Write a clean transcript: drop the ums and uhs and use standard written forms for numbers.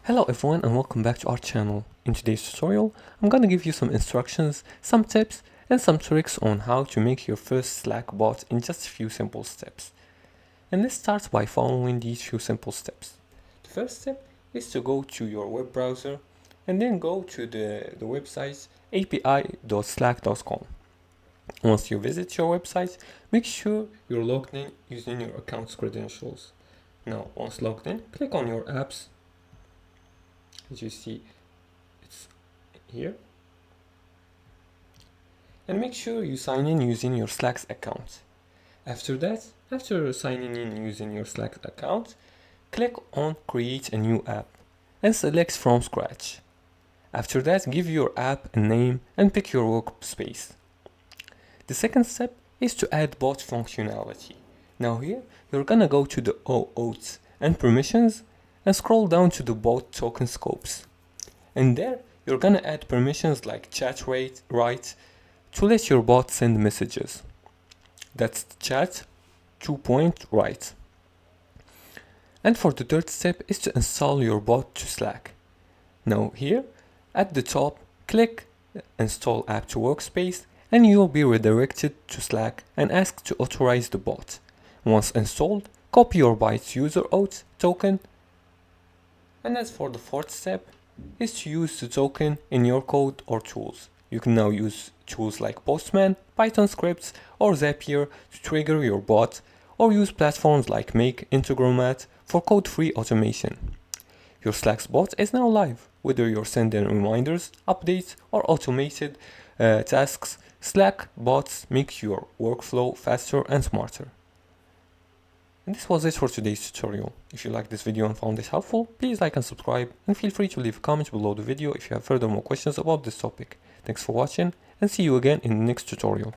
Hello everyone and welcome back to our channel. In today's tutorial, I'm gonna give you some instructions, some tips, and some tricks on how to make your first Slack bot in just a few simple steps. And let's start by following these few simple steps. The first step is to go to your web browser and then go to the website api.slack.com. Once you visit your website, make sure you're logged in using your account's credentials. Now, once logged in, click on your apps. As you see, it's here, and make sure you sign in using your Slack's account. After signing in using your Slack account, click on create a new app and select from scratch. After that, give your app a name and pick your workspace. The second step is to add bot functionality. Now here, you're gonna go to the OAuth and permissions and scroll down to the bot token scopes. And there, you're gonna add permissions like chat write to let your bot send messages. That's the chat 2-point write. And for the third step is to install your bot to Slack. Now here, at the top, click install app to workspace and you'll be redirected to Slack and asked to authorize the bot. Once installed, copy your bot's user auth token. And as for the fourth step, is to use the token in your code or tools. You can now use tools like Postman, Python scripts, or Zapier to trigger your bot, or use platforms like Make, Integromat for code-free automation. Your Slack's bot is now live. Whether you're sending reminders, updates, or automated tasks, Slack bots make your workflow faster and smarter. And this was it for today's tutorial. If you liked this video and found it helpful, please like and subscribe, and feel free to leave a comment below the video if you have further more questions about this topic. Thanks for watching, and see you again in the next tutorial.